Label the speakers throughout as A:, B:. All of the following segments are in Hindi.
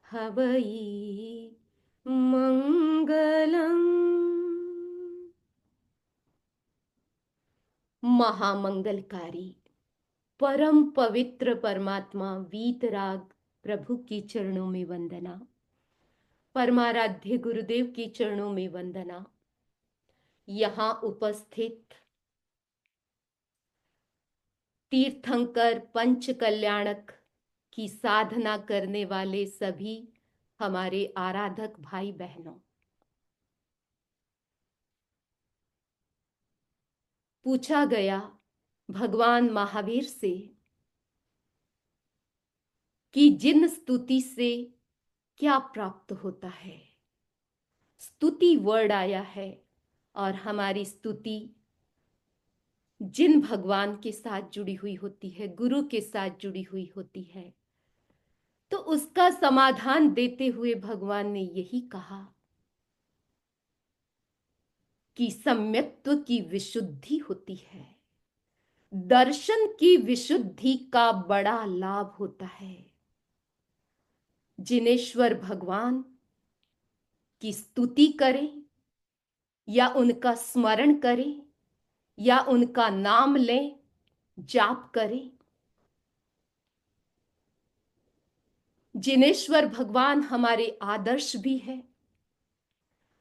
A: हवै मंगलम। महामंगलकारी परम पवित्र परमात्मा वीतराग प्रभु की चरणों में वंदना। परमाराध्य गुरुदेव की चरणों में वंदना। यहाँ उपस्थित तीर्थंकर पंच कल्याणक की साधना करने वाले सभी हमारे आराधक भाई बहनों, पूछा गया भगवान महावीर से कि जिन स्तुति से क्या प्राप्त होता है। स्तुति वर्ड आया है और हमारी स्तुति जिन भगवान के साथ जुड़ी हुई होती है, गुरु के साथ जुड़ी हुई होती है, तो उसका समाधान देते हुए भगवान ने यही कहा कि सम्यक्त्व की विशुद्धि होती है, दर्शन की विशुद्धि का बड़ा लाभ होता है। जिनेश्वर भगवान की स्तुति करें या उनका स्मरण करें या उनका नाम लें, जाप करें, जिनेश्वर भगवान हमारे आदर्श भी है,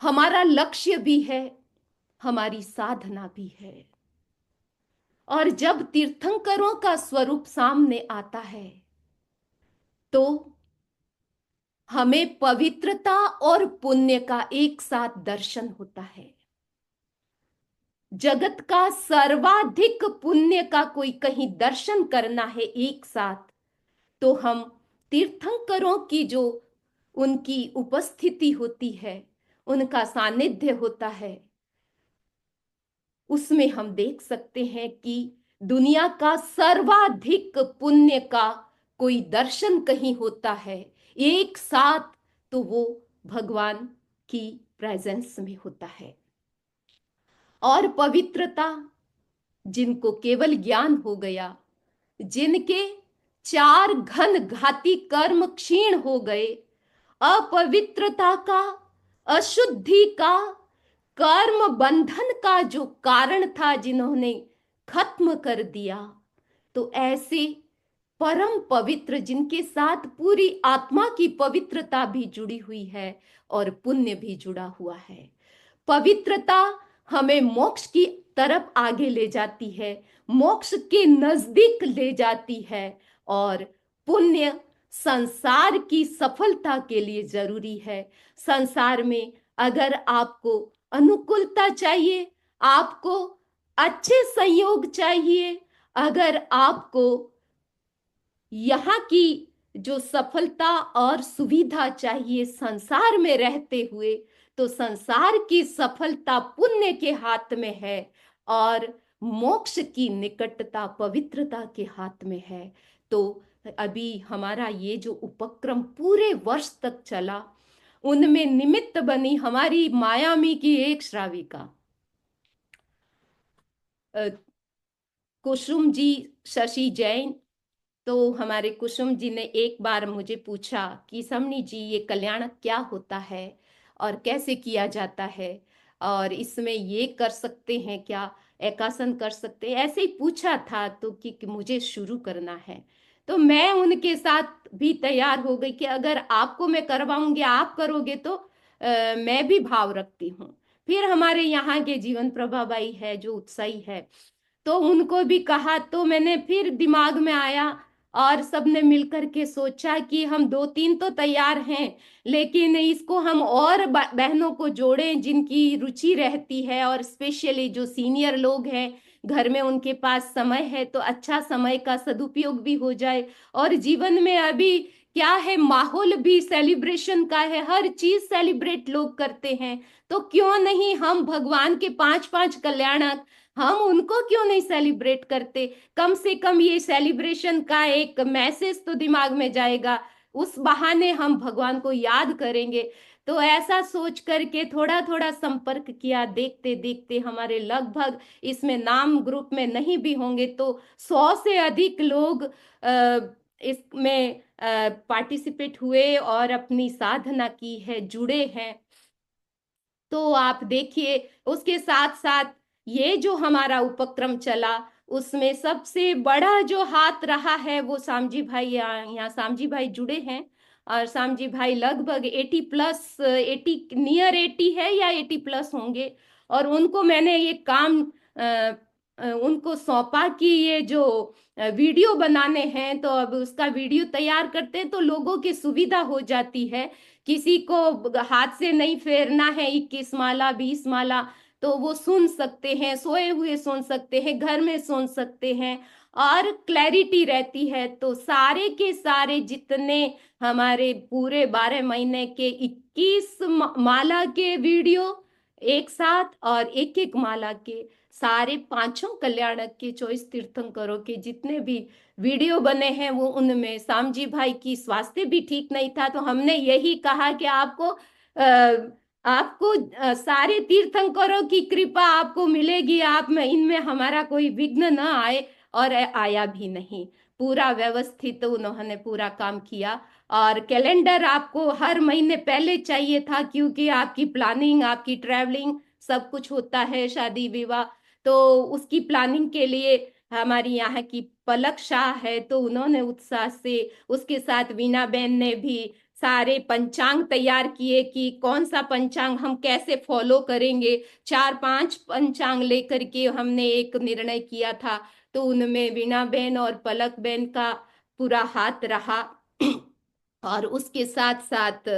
A: हमारा लक्ष्य भी है, हमारी साधना भी है। और जब तीर्थंकरों का स्वरूप सामने आता है तो हमें पवित्रता और पुण्य का एक साथ दर्शन होता है। जगत का सर्वाधिक पुण्य का कोई कहीं दर्शन करना है एक साथ, तो हम तीर्थंकरों की जो उनकी उपस्थिति होती है, उनका सानिध्य होता है, उसमें हम देख सकते हैं कि दुनिया का सर्वाधिक पुण्य का कोई दर्शन कहीं होता है एक साथ, तो वो भगवान की प्रेजेंस में होता है। और पवित्रता, जिनको केवल ज्ञान हो गया, जिनके चार घन घाती कर्म क्षीण हो गए, अपवित्रता का, अशुद्धि का, कर्म बंधन का जो कारण था जिन्होंने खत्म कर दिया, तो ऐसे परम पवित्र जिनके साथ पूरी आत्मा की पवित्रता भी जुड़ी हुई है और पुण्य भी जुड़ा हुआ है। पवित्रता हमें मोक्ष की तरफ आगे ले जाती है, मोक्ष के नजदीक ले जाती है, और पुण्य संसार की सफलता के लिए जरूरी है। संसार में अगर आपको अनुकूलता चाहिए, आपको अच्छे संयोग चाहिए, अगर आपको यहाँ की जो सफलता और सुविधा चाहिए संसार में रहते हुए, तो संसार की सफलता पुण्य के हाथ में है और मोक्ष की निकटता पवित्रता के हाथ में है। तो अभी हमारा ये जो उपक्रम पूरे वर्ष तक चला, उनमें निमित्त बनी हमारी मायामी की एक श्राविका कुसुम जी, शशि जैन। तो हमारे कुसुम जी ने एक बार मुझे पूछा कि समनी जी, ये कल्याण क्या होता है और कैसे किया जाता है, और इसमें ये कर सकते हैं क्या, एकासन कर सकते हैं, ऐसे ही पूछा था। तो कि मुझे शुरू करना है, तो मैं उनके साथ भी तैयार हो गई कि अगर आपको मैं करवाऊंगी, आप करोगे, तो मैं भी भाव रखती हूँ। फिर हमारे यहाँ के जीवन प्रभा बाई है जो उत्साही है, तो उनको भी कहा। तो मैंने फिर दिमाग में आया और सबने मिलकर के सोचा कि हम दो तीन तो तैयार हैं, लेकिन इसको हम और बहनों को जोड़ें जिनकी रुचि रहती है, और स्पेशली जो सीनियर लोग हैं घर में, उनके पास समय है, तो अच्छा समय का सदुपयोग भी हो जाए। और जीवन में अभी क्या है, माहौल भी सेलिब्रेशन का है, हर चीज सेलिब्रेट लोग करते हैं, तो क्यों नहीं हम भगवान के पांच पांच कल्याणक, हम उनको क्यों नहीं सेलिब्रेट करते। कम से कम ये सेलिब्रेशन का एक मैसेज तो दिमाग में जाएगा, उस बहाने हम भगवान को याद करेंगे। तो ऐसा सोच करके थोड़ा थोड़ा संपर्क किया, देखते देखते हमारे लगभग, इसमें नाम ग्रुप में नहीं भी होंगे तो 100 से अधिक लोग इसमें पार्टिसिपेट हुए और अपनी साधना की है, जुड़े हैं। तो आप देखिए, उसके साथ साथ ये जो हमारा उपक्रम चला, उसमें सबसे बड़ा जो हाथ रहा है वो सामजी भाई, यहाँ सामजी भाई जुड़े हैं। और सामजी भाई लगभग 80+, 80 नियर 80 है या 80+ होंगे। और उनको मैंने ये काम उनको सौंपा कि ये जो वीडियो बनाने हैं, तो अब उसका वीडियो तैयार करते हैं तो लोगों की सुविधा हो जाती है। किसी को हाथ से नहीं फेरना है 21 माला 20 माला, तो वो सुन सकते हैं, सोए हुए सुन सकते हैं, घर में सुन सकते हैं, और क्लैरिटी रहती है। तो सारे के सारे जितने हमारे पूरे 12 महीने के 21 माला के वीडियो एक साथ, और एक एक माला के सारे पांचों कल्याणक के 24 तीर्थंकरों के जितने भी वीडियो बने हैं, वो उनमें सामजी भाई की स्वास्थ्य भी ठीक नहीं था। तो हमने यही कहा कि आपको सारे तीर्थंकरों की कृपा आपको मिलेगी, आप में इनमें हमारा कोई विघ्न न आए। और आया भी नहीं। पूरा व्यवस्थित उन्होंने पूरा काम किया। और कैलेंडर आपको हर महीने पहले चाहिए था, क्योंकि आपकी प्लानिंग, आपकी ट्रैवलिंग, सब कुछ होता है, शादी विवाह। तो उसकी प्लानिंग के लिए हमारी यहाँ की पलक शाह है, तो उन्होंने उत्साह से, उसके साथ वीना बेन ने भी सारे पंचांग तैयार किए कि कौन सा पंचांग हम कैसे फॉलो करेंगे। 4-5 पंचांग लेकर के हमने एक निर्णय किया था। तो उनमें वीना बेन और पलक बेन का पूरा हाथ रहा। और उसके साथ साथ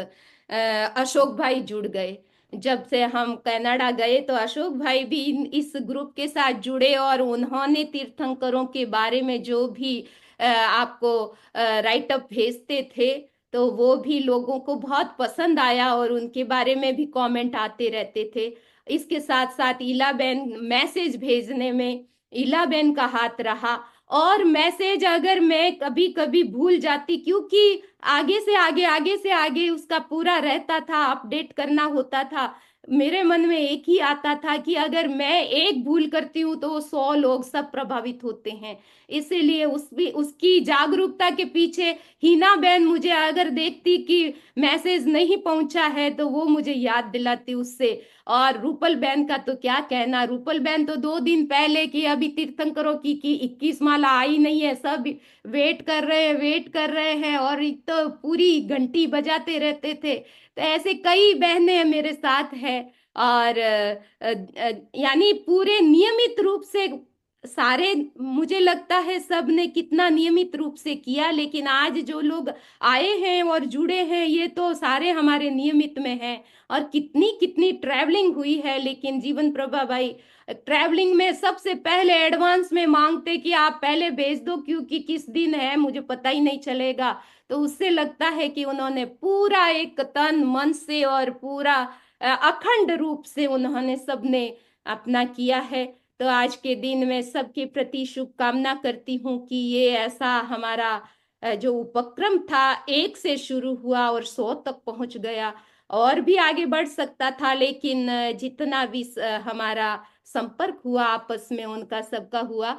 A: अशोक भाई जुड़ गए। जब से हम कनाडा गए तो अशोक भाई भी इस ग्रुप के साथ जुड़े, और उन्होंने तीर्थंकरों के बारे में जो भी आपको राइट अप भेजते थे, तो वो भी लोगों को बहुत पसंद आया, और उनके बारे में भी कमेंट आते रहते थे। इसके साथ साथ इलाबेन मैसेज भेजने में, इलाबेन का हाथ रहा। और मैसेज अगर मैं कभी कभी भूल जाती, क्योंकि आगे से आगे उसका पूरा रहता था, अपडेट करना होता था, मेरे मन में एक ही आता था कि अगर मैं एक भूल करती हूँ तो वो 100 लोग सब प्रभावित होते हैं। इसीलिए उसकी जागरूकता के पीछे हिना बहन मुझे अगर देखती कि मैसेज नहीं पहुंचा है, तो वो मुझे याद दिलाती उससे। और रूपल बहन का तो क्या कहना, रूपल बहन तो 2 दिन पहले की अभी तीर्थंकरों की 21 माला आई नहीं है, सब वेट कर रहे हैं, वेट कर रहे हैं, और एक तो पूरी घंटी बजाते रहते थे। तो ऐसे कई बहनें मेरे साथ है। और यानी पूरे नियमित रूप से सारे, मुझे लगता है सब ने कितना नियमित रूप से किया, लेकिन आज जो लोग आए हैं और जुड़े हैं, ये तो सारे हमारे नियमित में हैं। और कितनी कितनी ट्रैवलिंग हुई है, लेकिन जीवन प्रभा भाई ट्रैवलिंग में सबसे पहले एडवांस में मांगते कि आप पहले भेज दो, क्योंकि किस दिन है मुझे पता ही नहीं चलेगा। तो उससे लगता है कि उन्होंने पूरा एक तन मन से और पूरा अखंड रूप से उन्होंने सबने अपना किया है। तो आज के दिन में सबके प्रति शुभकामना करती हूँ कि ये ऐसा हमारा जो उपक्रम था, 1 से शुरू हुआ और 100 तक पहुंच गया। और भी आगे बढ़ सकता था, लेकिन जितना भी हमारा संपर्क हुआ आपस में, उनका सबका हुआ।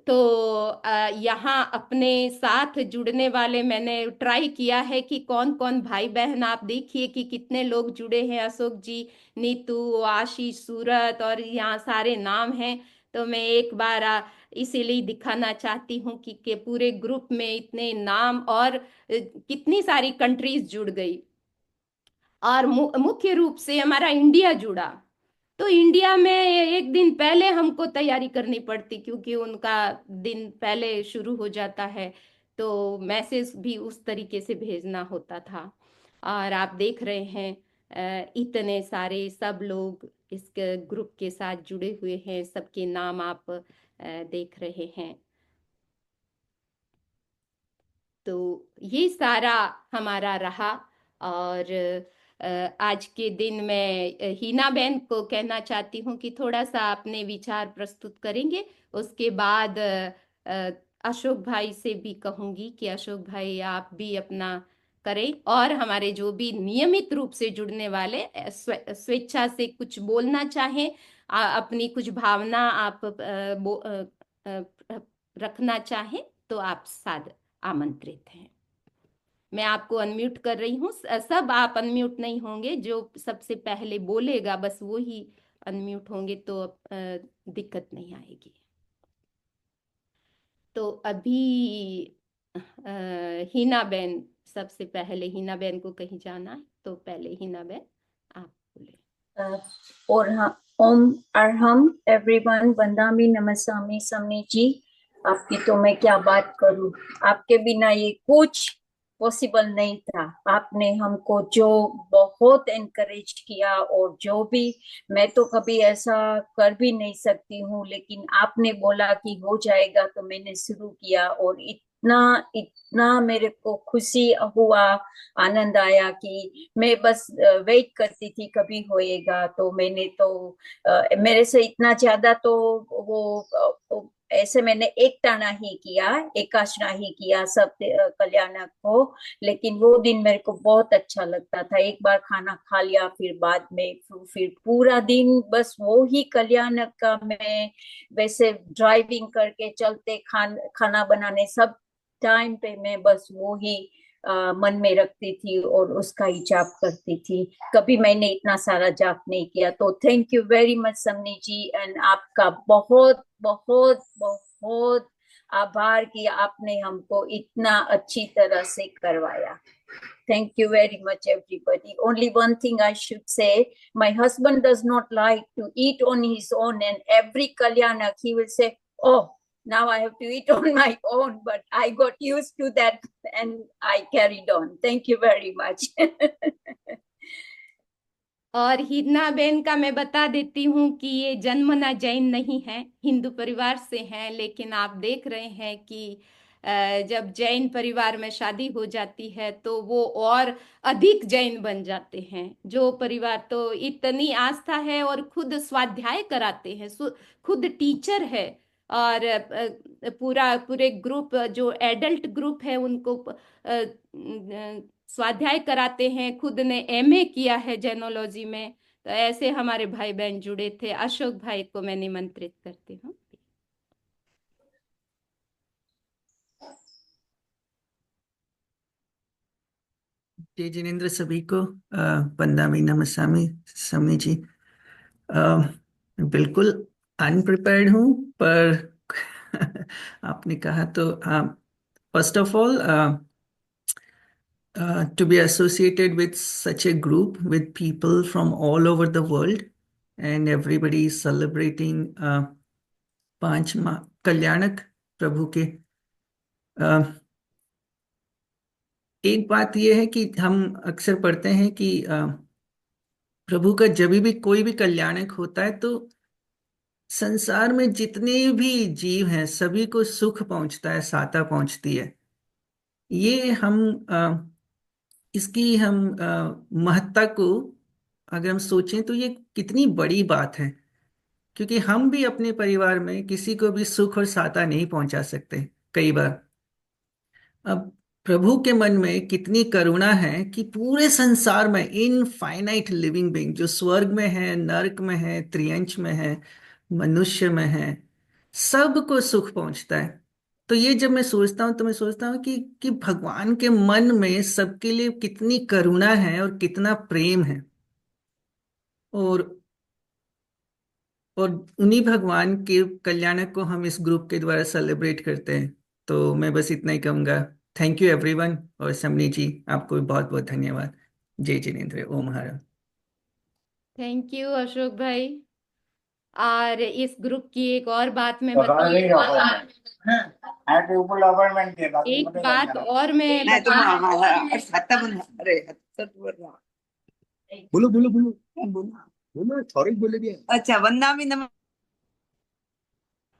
A: तो यहाँ अपने साथ जुड़ने वाले मैंने ट्राई किया है कि कौन कौन भाई बहन, आप देखिए कि कितने लोग जुड़े हैं। अशोक जी, नीतू, आशीष, सूरत, और यहाँ सारे नाम हैं। तो मैं एक बार इसीलिए दिखाना चाहती हूँ कि पूरे ग्रुप में इतने नाम, और कितनी सारी कंट्रीज जुड़ गई। और मुख्य रूप से हमारा इंडिया जुड़ा। तो इंडिया में 1 दिन पहले हमको तैयारी करनी पड़ती, क्योंकि उनका दिन पहले शुरू हो जाता है। तो मैसेज भी उस तरीके से भेजना होता था। और आप देख रहे हैं इतने सारे सब लोग इस ग्रुप के साथ जुड़े हुए हैं, सबके नाम आप देख रहे हैं। तो ये सारा हमारा रहा। और आज के दिन मैं हिना बहन को कहना चाहती हूँ कि थोड़ा सा अपने विचार प्रस्तुत करेंगे। उसके बाद अशोक भाई से भी कहूंगी कि अशोक भाई आप भी अपना करें, और हमारे जो भी नियमित रूप से जुड़ने वाले स्वेच्छा से कुछ बोलना चाहें, अपनी कुछ भावना आप रखना चाहें, तो आप साथ आमंत्रित हैं। मैं आपको अनम्यूट कर रही हूँ, सब आप अनम्यूट नहीं होंगे, जो सबसे पहले बोलेगा बस वो ही अनम्यूट होंगे, तो दिक्कत नहीं आएगी। तो अभी हिना बेन, सबसे पहले हिना बेन को कहीं जाना है, तो पहले हिना बेन आप बोले।
B: और हाँ, ओम अरहम एवरीवन, वंदामी नमस्सामी समनी जी। आपकी तो मैं क्या बात करूं, आपके बिना ये कुछ पॉसिबल नहीं था। आपने हमको जो बहुत एनकरेज किया, और जो भी, मैं तो कभी ऐसा कर भी नहीं सकती हूँ, लेकिन आपने बोला कि हो जाएगा तो मैंने शुरू किया, और इतना इतना मेरे को खुशी हुआ, आनंद आया कि मैं बस वेट करती थी कभी होएगा। तो मैंने तो मेरे से इतना ज्यादा तो वो ऐसे मैंने एक टाना ही किया, एकाशना ही किया सब कल्याणक को। लेकिन वो दिन मेरे को बहुत अच्छा लगता था, एक बार खाना खा लिया, फिर बाद में फिर पूरा दिन बस वो ही कल्याणक का, मैं वैसे ड्राइविंग करके चलते खाना बनाने सब टाइम पे मैं बस वो ही मन में रखती थी और उसका ही जाप करती थी। कभी मैंने इतना सारा जाप नहीं किया। तो thank you very much Samni ji, and आपका बहुत बहुत बहुत आभार कि आपने हमको इतना अच्छी तरह से करवाया। Thank you very much, everybody. Only one thing I should say: my husband does not like to eat on his own, and every kalyanak he will say, "Oh, now I have to eat on my own." But I got used to that, and I carried on. Thank you very much.
A: और हिना बेन का मैं बता देती हूँ कि ये जन्मना जैन नहीं है, हिंदू परिवार से हैं, लेकिन आप देख रहे हैं कि जब जैन परिवार में शादी हो जाती है तो वो और अधिक जैन बन जाते हैं। जो परिवार तो इतनी आस्था है, और खुद स्वाध्याय कराते हैं, खुद टीचर है, और पूरे ग्रुप, जो एडल्ट ग्रुप है उनको स्वाध्याय कराते हैं। खुद ने एमए किया है जैनोलॉजी में। तो ऐसे हमारे भाई बहन जुड़े थे। अशोक भाई को मैं निमंत्रित करती हूँ।
C: जी जिनेन्द्र, सभी को वंदामी नमस्सामी समनी जी। बिल्कुल अनप्रिपेयर्ड हूँ, पर आपने कहा तो first of all, to be associated with such a group with people from all over the world, and everybody is celebrating पांच कल्याणक प्रभु के। एक बात यह है कि हम अक्सर पढ़ते हैं कि प्रभु का जब भी कोई भी कल्याणक होता है तो संसार में जितने भी जीव हैं सभी को सुख पहुंचता है, साता पहुंचती है। ये हम इसकी हम महत्ता को अगर हम सोचें तो ये कितनी बड़ी बात है, क्योंकि हम भी अपने परिवार में किसी को भी सुख और साता नहीं पहुंचा सकते कई बार। अब प्रभु के मन में कितनी करुणा है कि पूरे संसार में इनफाइनाइट लिविंग बीइंग, जो स्वर्ग में है, नरक में है, त्रियंच में है, मनुष्य में है, सबको सुख पहुंचता है। तो ये जब मैं सोचता हूँ तो मैं सोचता हूँ कि भगवान के मन में सबके लिए कितनी करुणा है और कितना प्रेम है। और और उन्हीं भगवान के कल्याणक को हम इस ग्रुप के द्वारा सेलिब्रेट करते हैं। तो मैं बस इतना ही कहूंगा। थैंक यू एवरीवन, और समनी जी आपको भी बहुत बहुत धन्यवाद। जय जिनेन्द्र, ओम हर।
A: थैंक यू अशोक भाई। और इस ग्रुप की एक और बात मैं बता, एक बात और मैं बता,
D: बोलो बोलो बोलो बोलो बोलो, थोड़ी बोले भी। अच्छा, वंदामी नम।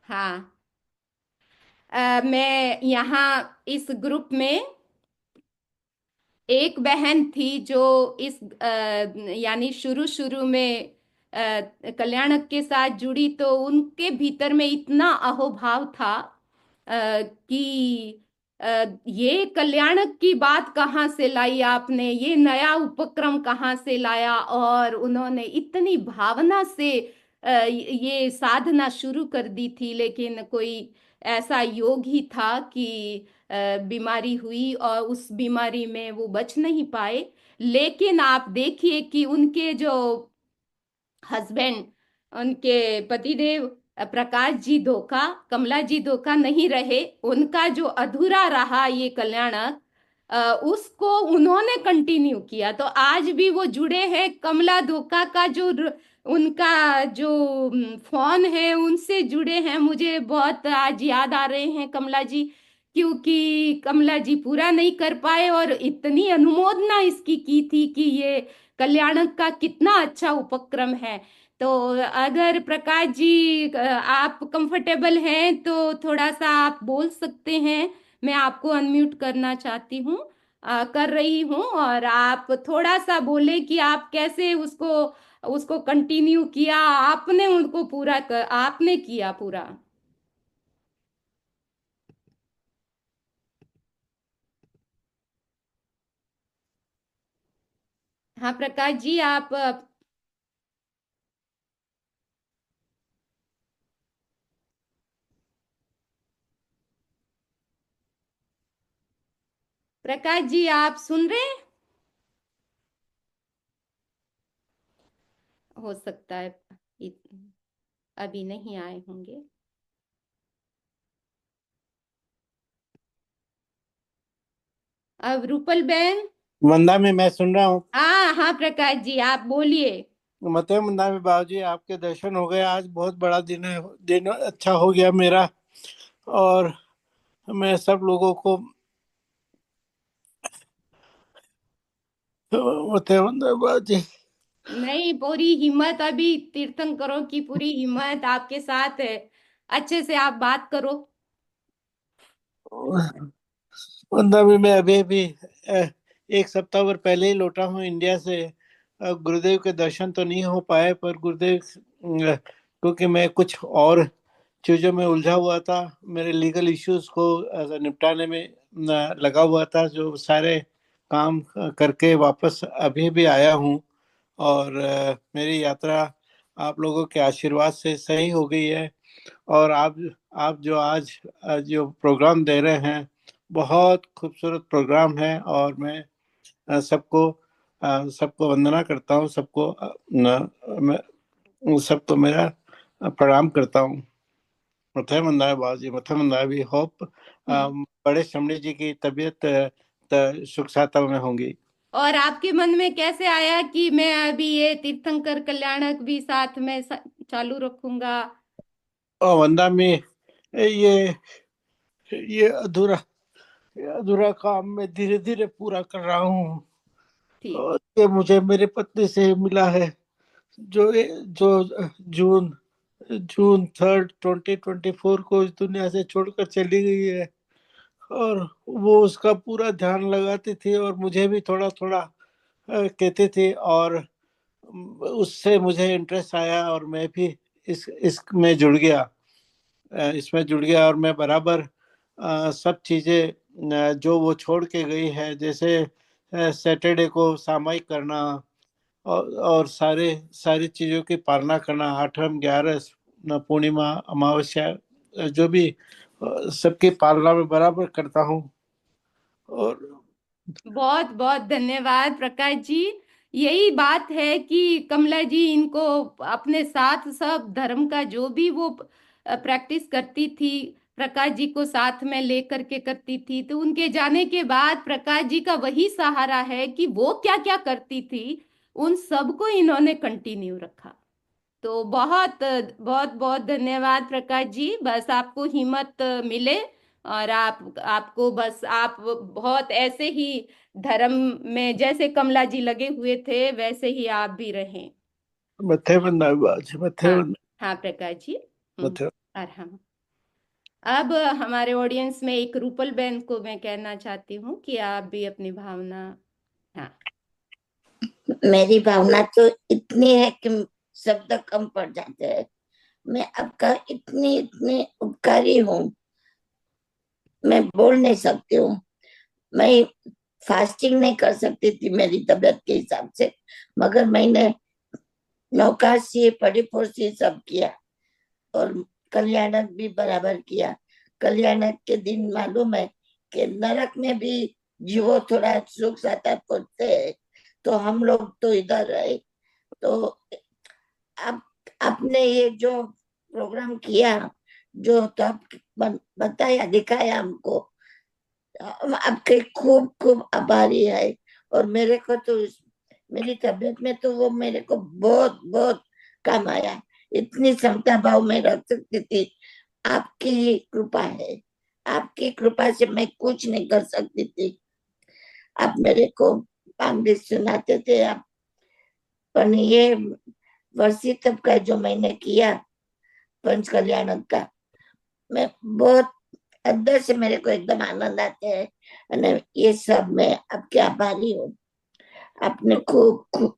A: हाँ, मैं यहाँ इस ग्रुप में एक बहन थी जो इस यानी शुरू शुरू में कल्याणक के साथ जुड़ी, तो उनके भीतर में इतना अहोभाव था कि ये कल्याणक की बात कहाँ से लाई आपने, ये नया उपक्रम कहाँ से लाया। और उन्होंने इतनी भावना से ये साधना शुरू कर दी थी, लेकिन कोई ऐसा योग ही था कि बीमारी हुई और उस बीमारी में वो बच नहीं पाए। लेकिन आप देखिए कि उनके जो हस्बैंड, उनके पतिदेव प्रकाश जी धोखा, कमला जी धोखा नहीं रहे। उनका जो अधूरा रहा ये कल्याणक, उसको उन्होंने कंटिन्यू किया। तो आज भी वो जुड़े हैं। कमला धोखा का जो उनका जो फोन है उनसे जुड़े हैं। मुझे बहुत आज याद आ रहे हैं कमला जी, क्योंकि कमला जी पूरा नहीं कर पाए और इतनी अनुमोदना इसकी की थी कि ये कल्याणक का कितना अच्छा उपक्रम है। तो अगर प्रकाश जी आप कंफर्टेबल हैं तो थोड़ा सा आप बोल सकते हैं। मैं आपको अनम्यूट करना चाहती हूँ, कर रही हूँ, और आप थोड़ा सा बोले कि आप कैसे उसको उसको कंटिन्यू किया, आपने उनको पूरा आपने किया पूरा। हाँ प्रकाश जी, आप प्रकाश जी आप सुन रहे हैं? हो सकता है अभी नहीं आए होंगे। अब रूपल बहन।
E: वंदा में मैं सुन रहा हूँ।
A: हाँ हाँ प्रकाश जी आप बोलिए।
E: मते वंदा में बाबूजी आपके दर्शन हो गए। आज बहुत बड़ा दिन है, दिन अच्छा हो गया मेरा। और मैं सब लोगों को मते वंदा बाबूजी।
A: नहीं, पूरी हिम्मत, अभी तीर्थंकरों की पूरी हिम्मत आपके साथ है। अच्छे से आप बात करो।
E: वंदा में मैं अभी अभी एक सप्ताह भर पहले ही लौटा हूँ इंडिया से। गुरुदेव के दर्शन तो नहीं हो पाए, पर गुरुदेव क्योंकि मैं कुछ और चीज़ों में उलझा हुआ था, मेरे लीगल इश्यूज को निपटाने में लगा हुआ था, जो सारे काम करके वापस अभी भी आया हूँ। और मेरी यात्रा आप लोगों के आशीर्वाद से सही हो गई है। और आप जो आज जो प्रोग्राम दे रहे हैं, बहुत खूबसूरत प्रोग्राम है। और मैं सबको वंदना करता हूँ। मैं सबको मेरा प्रणाम करता हूँ। मथे मंदाए बाजी, मथे मंदाए भी होप बड़े शमणी जी की तबीयत सुख साता में होंगी।
A: और आपके मन में कैसे आया कि मैं अभी ये तीर्थंकर कल्याणक भी साथ में चालू रखूंगा?
E: और वंदा में ये ये अधूरा काम मैं धीरे धीरे पूरा कर रहा हूँ।
A: ठीक।
E: और ये मुझे मेरे पत्नी से मिला है, जो जून जून 3 2024 को इस दुनिया से छोड़कर चली गई है। और वो उसका पूरा ध्यान लगाती थी और मुझे भी थोड़ा थोड़ा कहती थी। और उससे मुझे इंटरेस्ट आया और मैं भी इसमें जुड़ गया। इसमें जुड़ गया और मैं बराबर सब चीज़ें जो वो छोड़ के गई है, जैसे सैटरडे को सामायिक करना और सारी चीज़ों की पालना करना, आठम 11 पूर्णिमा अमावस्या जो भी सबकी पालना में बराबर करता हूँ। और
A: बहुत बहुत धन्यवाद प्रकाश जी। यही बात है कि कमला जी इनको अपने साथ सब धर्म का जो भी वो प्रैक्टिस करती थी, प्रकाश जी को साथ में लेकर के करती थी। तो उनके जाने के बाद प्रकाश जी का वही सहारा है कि वो क्या क्या करती थी उन सबको इन्होंने कंटिन्यू रखा। तो बहुत बहुत बहुत धन्यवाद प्रकाश जी। बस आपको हिम्मत मिले और आपको बस आप बहुत ऐसे ही धर्म में जैसे कमला जी लगे हुए थे वैसे ही आप भी रहें।
E: मथे बंदा बाज मथे
A: हाँ
E: बंदा
A: हाँ प्रकाश जी।
E: मथे।
A: और हम अब हमारे ऑडियंस में एक रूपल बहन को मैं कहना चाहती हूँ कि आप भी अपनी भावना। हाँ।
F: मेरी भावना तो इतनी है कि शब्द कम पड़ जाते हैं। मैं आपका इतनी इतनी उपकारी हूँ, मैं बोल नहीं सकती हूँ। मैं फास्टिंग नहीं कर सकती थी मेरी तबीयत के हिसाब से, मगर मैंने नौकाशी परिपोषी सब किया और कल्याणक भी बराबर किया। कल्याणक के दिन मालूम है कि नरक में भी जीवो थोड़ा सुख साता पहुंचते हैं, तो हम लोग तो इधर रहे। तो आप आपने ये जो प्रोग्राम किया, जो तो आप बताया, दिखाया हमको, हम आपके खूब खूब आभारी है। और मेरे को तो मेरी तबीयत में तो वो मेरे को बहुत बहुत काम आया। इतनी क्षमता भाव में रख सकती थी, आपकी ही कृपा है। आपकी कृपा से मैं कुछ नहीं कर सकती थी। आप मेरे को पांडित सुनाते थे आप, पर ये वर्षी तब का जो मैंने किया पंच कल्याण का, मैं बहुत अंदर से मेरे को एकदम आनंद आते हैं। और ये सब मैं आपके आभारी हूँ। आपने खूब खूब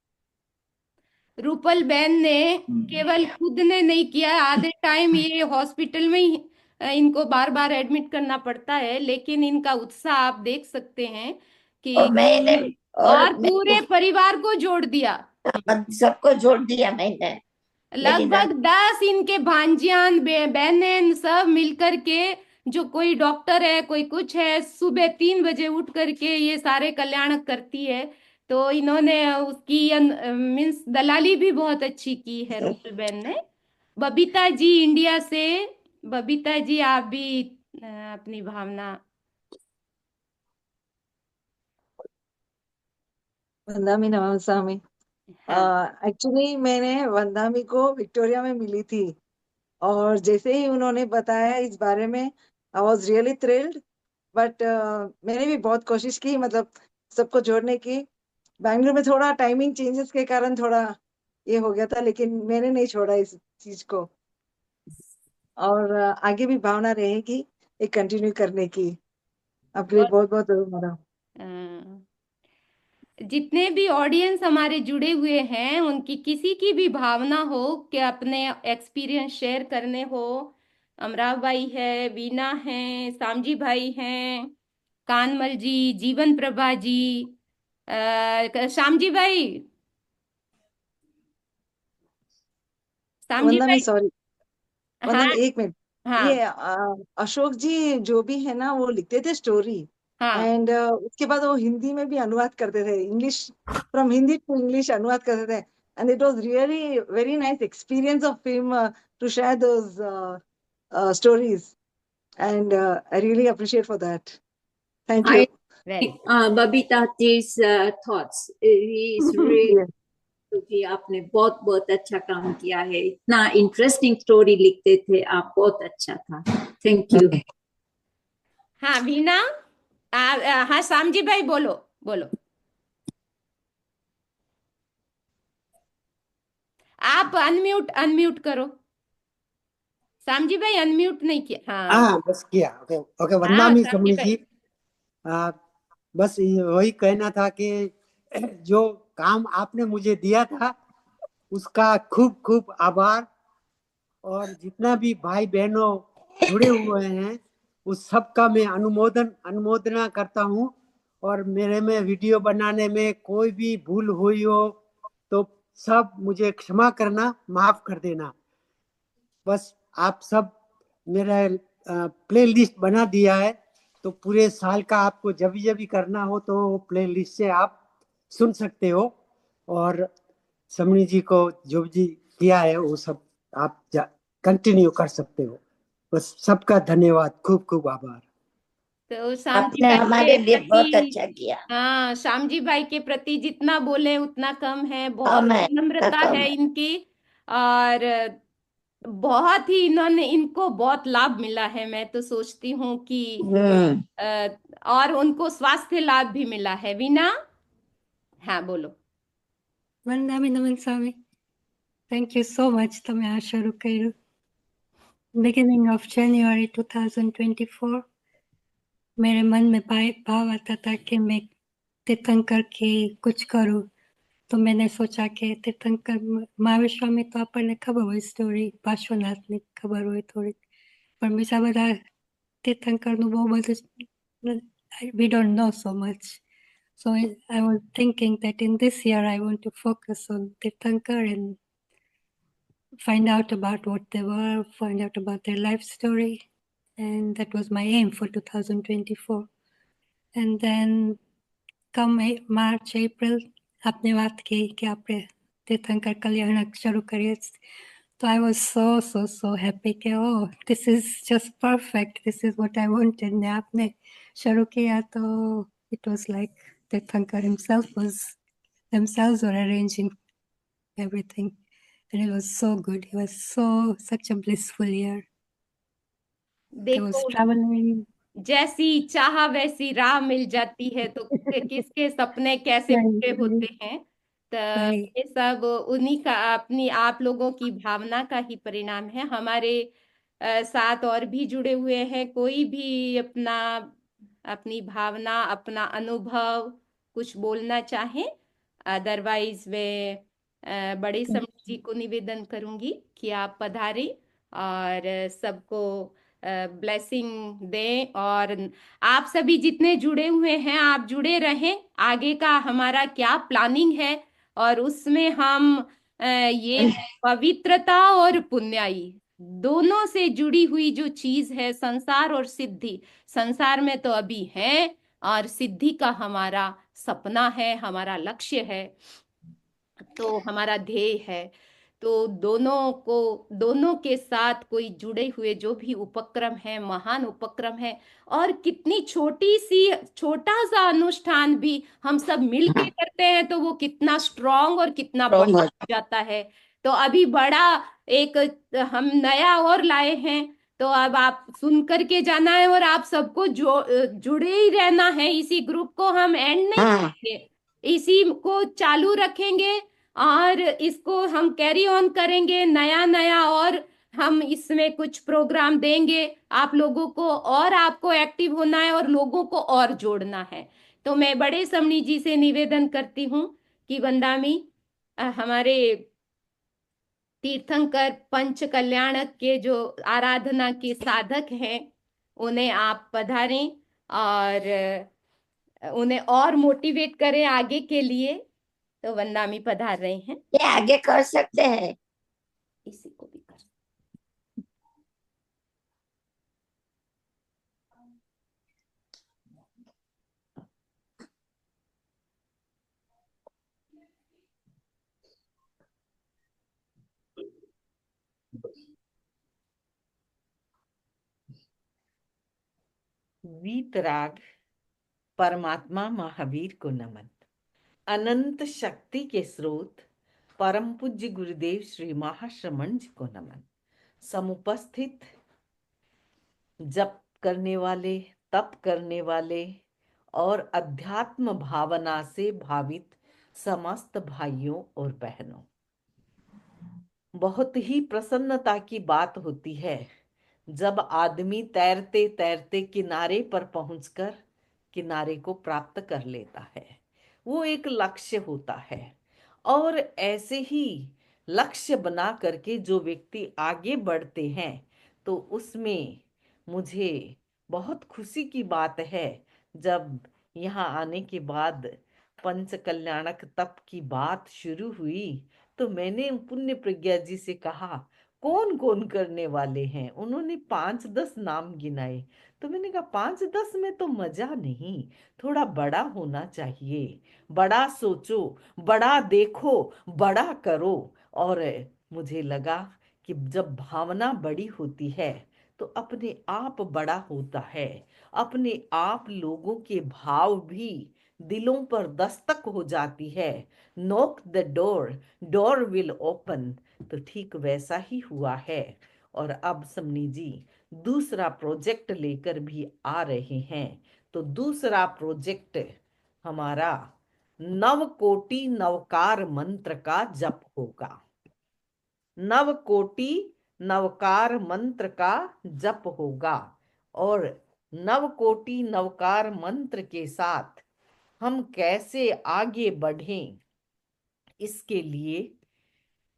A: रूपल बहन ने केवल खुद ने नहीं किया, आधे टाइम ये हॉस्पिटल में ही इनको बार बार एडमिट करना पड़ता है, लेकिन इनका उत्साह आप देख सकते हैं
F: और
A: कि
F: मैंने और
A: और पूरे परिवार को जोड़ दिया।
F: सबको जोड़ दिया मैंने। मेरी
A: लगभग 10 इनके भांजियान बहनें सब मिलकर के, जो कोई डॉक्टर है कोई कुछ है, सुबह 3 बजे उठ करके ये सारे कल्याण करती है। तो इन्होंने उसकी मीन्स दलाली भी बहुत अच्छी की है रूपल बहन ने। बबीता जी इंडिया से, बबीता जी आप भी अपनी भावना।
G: वंदामी नमस्वामी।
A: हाँ
G: एक्चुअली मैंने वंदामी को विक्टोरिया में मिली थी, और जैसे ही उन्होंने बताया इस बारे में, I was really thrilled. But मैंने भी बहुत कोशिश की, मतलब सबको जोड़ने की। बैंगलोर में थोड़ा टाइमिंग चेंजेस के कारण थोड़ा ये हो गया था, लेकिन मैंने नहीं छोड़ा इस चीज को। और आगे भी भावना रहेगी ये कंटिन्यू करने की। आपके लिए
A: बहुत
G: बहुत बहुत धन्यवाद।
A: जितने भी ऑडियंस हमारे जुड़े हुए हैं, उनकी किसी की भी भावना हो कि अपने एक्सपीरियंस शेयर करने हो, अमराव भाई है, वीना है, सामजी भाई हैं, कानमल जी, जीवन प्रभा जी, श्यामजी भाई, श्यामजी
G: वंदना,
A: भाई।
G: सॉरी,
A: हाँ
G: वंदन एक मिनट।
A: हाँ
G: ये अशोक जी जो भी है ना, वो लिखते थे स्टोरी,
A: हाँ।
G: एंड उसके बाद वो हिंदी में भी अनुवाद करते थे, English, from Hindi to English अनुवाद करते थे। And it was really very nice experience of him to share those stories, and I really appreciate for that. Thank
B: I
G: you.
A: Very
B: Babita's thoughts. He is really क्योंकि आपने बहुत बहुत अच्छा काम किया है, इतना इंटरेस्टिंग स्टोरी लिखते थे आप, बहुत अच्छा था। Thank you.
A: हाँ वीना, हाँ श्यामजी भाई बोलो बोलो। आप अनम्यूट अनम्यूट करो। श्यामजी भाई अनम्यूट नहीं किया। हाँ
H: हाँ बस किया। ओके ओके,
A: हाँ
H: वंदनामी
A: श्यामजी
H: समणी
A: भाई।
H: जी। आ, बस वही कहना था कि जो काम आपने मुझे दिया था उसका खूब खूब आभार, और जितना भी भाई बहनों जुड़े हुए हैं उस सब का मैं अनुमोदना करता हूँ। और मेरे में वीडियो बनाने में कोई भी भूल हुई हो तो सब मुझे क्षमा करना, माफ कर देना। बस आप सब मेरा प्ले लिस्ट बना दिया है, तो पूरे साल का आपको जब भी करना हो तो प्ले लिस्ट से आप सुन सकते हो। और समणी जी को जो भी किया है वो सब आप कंटिन्यू कर सकते हो। बस सबका धन्यवाद, खूब खूब आभार।
A: तो श्यामजी
F: आपने
A: भाई
F: हमारे
A: के
F: लिए बहुत
A: प्रति,
F: अच्छा किया।
A: हाँ श्यामजी भाई के प्रति जितना बोले उतना कम है। बहुत
F: कम है,
A: विनम्रता
F: कम
A: है
F: है।
A: इनकी, और बहुत ही इन्होंने इनको बहुत लाभ मिला है। मैं तो सोचती हूँ कि
F: हम्म।
A: अ, और उनको स्वास्थ्य लाभ भी मिला है। वीना, हाँ बोलो।
I: વંદામી નમન સ્વામી, thank you so much. તમે આ શરૂ કર્યું beginning of January 2024. मेरे मन में भाव आता था कि मैं तीर्थंकर के कुछ करूं, तो मैंने सोचा कि तीर्थंकर महावीर स्वामी तो આપણને ખબર હોય સ્ટોરી, પાર્શ્વનાથની ખબર હોય થોડી, પણ બીજા બધા તીર્થંકરનું બહુ બધું we don't know so much. So I was thinking that in this year I want to focus on Tirthankar and find out about what they were, find out about their life story. and that was my aim for 2024. And then come March, April, आपने बात की कि आपने तीर्थंकर कल्याण शुरू करिए, तो I was so happy कि oh, this is just perfect, this is what I wanted. ने आपने शुरू किया तो it was like Tirthankar themselves were arranging everything, and it was so good. It was such a blissful year. There was
A: देखो,
I: traveling.
A: जैसी चाह वैसी राह मिल जाती है, तो किसके सपने कैसे पूरे होते हैं, तो
I: Right.
A: ये सब उन्हीं का, अपनी आप लोगों की भावना का ही परिणाम है। हमारे साथ और भी जुड़े हुए हैं, कोई भी अपनी भावना, अपना अनुभव कुछ बोलना चाहे, अदरवाइज वे बड़े समूह जी को निवेदन करूंगी कि आप पधारें और सबको ब्लेसिंग दें। और आप सभी जितने जुड़े हुए हैं, आप जुड़े रहें। आगे का हमारा क्या प्लानिंग है, और उसमें हम ये पवित्रता और पुण्याई दोनों से जुड़ी हुई जो चीज है, संसार और सिद्धि, संसार में तो अभी है, और सिद्धि का हमारा सपना है, हमारा लक्ष्य है, तो हमारा ध्येय है। तो दोनों के साथ कोई जुड़े हुए जो भी उपक्रम है, महान उपक्रम है, और कितनी छोटा सा अनुष्ठान भी हम सब मिलके करते हैं, तो वो कितना स्ट्रांग और कितना बड़ा हो जाता है। तो अभी बड़ा एक हम नया और लाए हैं, तो अब आप सुन करके जाना है, और आप सबको जुड़े ही रहना है। इसी ग्रुप को हम एंड नहीं करेंगे, इसी को चालू रखेंगे, और इसको हम कैरी ऑन करेंगे नया नया, और हम इसमें कुछ प्रोग्राम देंगे आप लोगों को, और आपको एक्टिव होना है और लोगों को और जोड़ना है। तो मैं बड़े समणी जी से निवेदन करती हूँ कि वंदामी हमारे तीर्थंकर पंच कल्याणक के जो आराधना के साधक हैं, उन्हें आप पधारें और उन्हें और मोटिवेट करें आगे के लिए। तो वंदामी पधार रहे हैं।
F: ये आगे कर सकते हैं।
A: इसी को भी कर
J: वीतराग परमात्मा महावीर को नमन। अनंत शक्ति के स्रोत परम पूज्य गुरुदेव श्री महाश्रमण जी को नमन। समुपस्थित जप करने वाले, तप करने वाले और अध्यात्म भावना से भावित समस्त भाइयों और बहनों, बहुत ही प्रसन्नता की बात होती है जब आदमी तैरते तैरते किनारे पर पहुंचकर किनारे को प्राप्त कर लेता है। वो एक लक्ष्य होता है, और ऐसे ही लक्ष्य बना करके जो व्यक्ति आगे बढ़ते हैं, तो उसमें मुझे बहुत खुशी की बात है जब यहाँ आने के बाद पंच कल्याणक तप की बात शुरू हुई, तो मैंने पुण्य प्रज्ञा जी से कहा कौन कौन करने वाले हैं। उन्होंने 5-10 नाम गिनाए, तो मैंने कहा 5-10 में तो मजा नहीं, थोड़ा बड़ा होना चाहिए। बड़ा सोचो, बड़ा देखो, बड़ा करो। और मुझे लगा कि जब भावना बड़ी होती है तो अपने आप बड़ा होता है, अपने आप लोगों के भाव भी दिलों पर दस्तक हो जाती है। Knock the door, door will open. तो ठीक वैसा ही हुआ है। और अब समनी जी दूसरा प्रोजेक्ट लेकर भी आ रहे हैं। तो दूसरा प्रोजेक्ट हमारा नवकोटि नवकार मंत्र का जप होगा। नवकोटि नवकार मंत्र का जप होगा, और नवकोटि नवकार मंत्र के साथ हम कैसे आगे बढ़ें, इसके लिए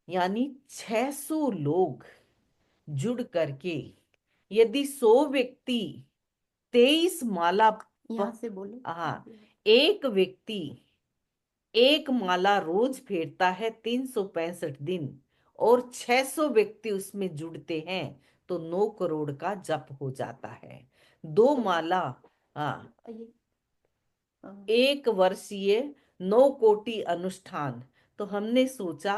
J: यानी 600 लोग जुड़ करके, यदि 100 व्यक्ति 23 माला,
A: यहाँ से बोलो।
J: हाँ, एक व्यक्ति एक माला रोज फेरता है 365 दिन, और 600 व्यक्ति उसमें जुड़ते हैं, तो 9 करोड़ का जप हो जाता है। 2 माला, हाँ, 1 वर्षीय 9 कोटि अनुष्ठान। तो हमने सोचा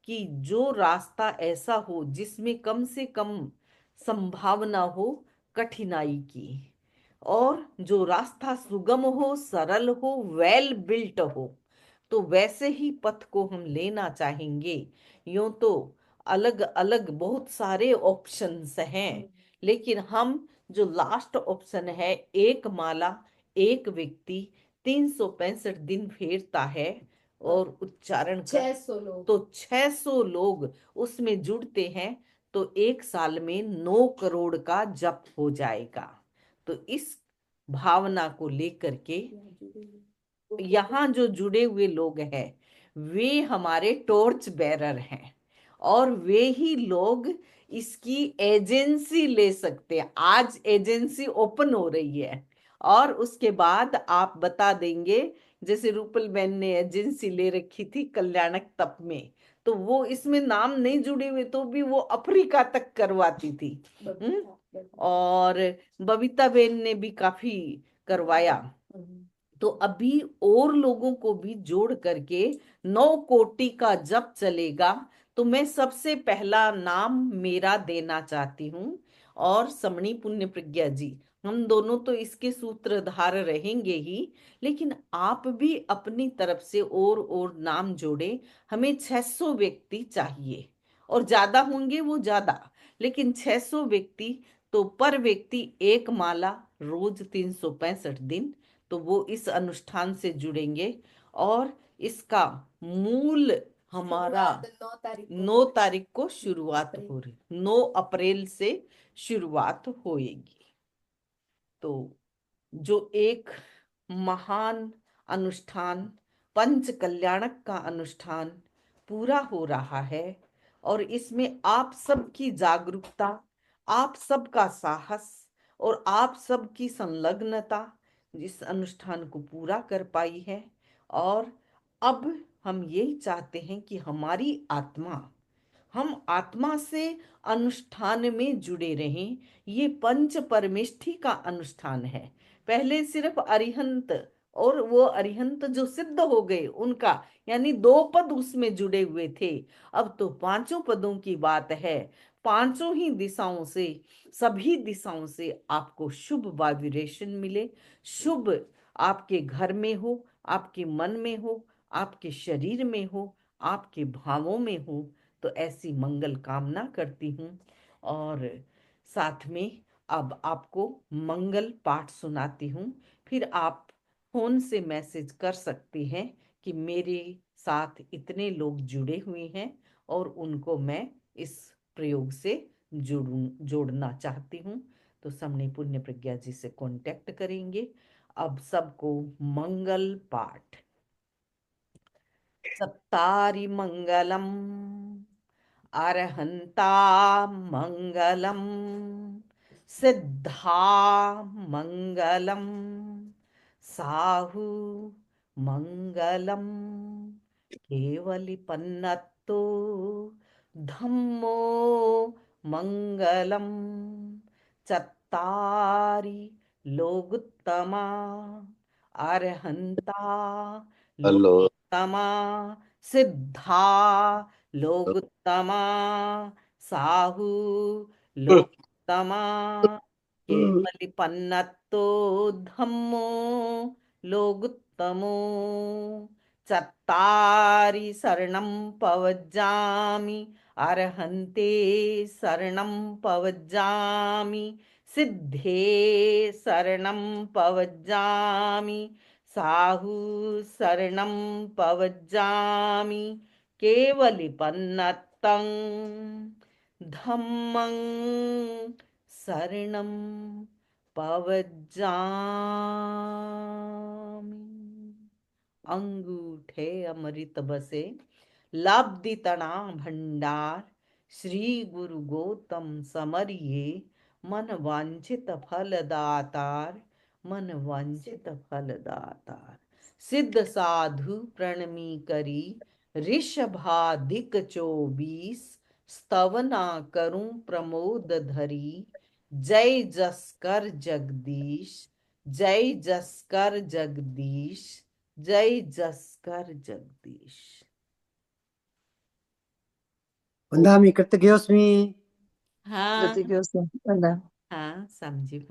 J: कि जो रास्ता ऐसा हो जिसमें कम से कम संभावना हो कठिनाई की, और जो रास्ता सुगम हो, सरल हो, वेल बिल्ट हो, तो वैसे ही पथ को हम लेना चाहेंगे। यूं तो अलग अलग बहुत सारे ऑप्शंस हैं, लेकिन हम जो लास्ट ऑप्शन है, 1 माला 1 व्यक्ति 365 दिन फेरता है और उच्चारण कर,
A: 600 लोग,
J: तो 600 लोग उसमें जुड़ते हैं, तो 1 साल में 9 करोड़ का जप हो जाएगा। तो इस भावना को लेकर के यहाँ जो जुड़े हुए लोग हैं वे हमारे टॉर्च बेरर हैं, और वे ही लोग इसकी एजेंसी ले सकते हैं। आज एजेंसी ओपन हो रही है, और उसके बाद आप बता देंगे। जैसे रूपल बहन ने एजेंसी ले रखी थी कल्याणक तप में, तो वो इसमें नाम नहीं जुड़े हुए तो भी वो अफ्रीका तक करवाती थी। और बबीता बहन ने भी काफी करवाया। तो अभी और लोगों को भी जोड़ करके 9 कोटि का जप चलेगा। तो मैं सबसे पहला नाम मेरा देना चाहती हूँ, और समणी पुण्य प्रज्ञा जी, हम दोनों तो इसके सूत्रधार रहेंगे ही, लेकिन आप भी अपनी तरफ से और नाम जोड़े। हमें 600 व्यक्ति चाहिए, और ज्यादा होंगे वो ज्यादा, लेकिन 600 व्यक्ति, तो पर व्यक्ति 1 माला रोज 365 दिन, तो वो इस अनुष्ठान से जुड़ेंगे। और इसका मूल हमारा 9 तारीख को शुरुआत हो रही, 9 अप्रैल से शुरुआत होएगी। तो जो एक महान अनुष्ठान, पंच कल्याणक का अनुष्ठान पूरा हो रहा है, और इसमें आप सबकी जागरूकता, आप सबका साहस और आप सबकी संलग्नता इस अनुष्ठान को पूरा कर पाई है। और अब हम यही चाहते हैं कि हमारी आत्मा, हम आत्मा से अनुष्ठान में जुड़े रहें। ये पंच परमेष्ठी का अनुष्ठान है। पहले सिर्फ अरिहंत, और वो अरिहंत जो सिद्ध हो गए उनका, यानी 2 पद उसमें जुड़े हुए थे। अब तो 5 पदों की बात है। 5 ही दिशाओं से, सभी दिशाओं से आपको शुभ वाइब्रेशन मिले, शुभ आपके घर में हो, आपके मन में हो, आपके शरीर में हो, आपके भावों में हो। तो ऐसी मंगल कामना करती हूँ। और साथ में अब आपको मंगल पाठ सुनाती हूँ। फिर आप फोन से मैसेज कर सकते हैं कि मेरे साथ इतने लोग जुड़े हुए हैं और उनको मैं इस प्रयोग से जोड़ना चाहती हूँ। तो समणी पुण्य प्रज्ञा जी से कांटेक्ट करेंगे। अब सबको मंगल पाठ। चत्तारि मंगलम अरहंता मंगलम, सिद्धा मंगलम, साहु मंगलम, केवलिपन्नतो धम्मो मंगलम, चत्तारि लोगुत्तमा अरहंता
D: हेलो।
J: लोगुत्तमा, सिद्धा लोगुत्तमा, साहु लोगुत्तमा, केवलिपन्नतो धम्मो लोगुत्तमो, चत्तारि शरणं पवज्जामि अरहन्ते शरणं पवज्जामि, सिद्धे शरणं पवज्जामि, साहु शरणं पवज्जामि, केवलिपन्नतं धम्मं शरणं पवज्जामि। अंगूठे अमृत बसे, लाब्धि तना भंडार, श्री गुरु गौतम समरिये, मन वांछित फल दातार, मन वांछित फल दातार। सिद्ध साधु प्रणमी करी, ऋषभाधिक 24, स्तवना करूं प्रमोद धरी, जय जसकर जगदीश, जय जसकर जगदीश, जय जसकर जगदीश।
H: वंदामि कृतज्ञोऽस्मि।
J: हाँ
G: कृतिज्ञोऽस्मि। वंदना।
J: हाँ, समझी।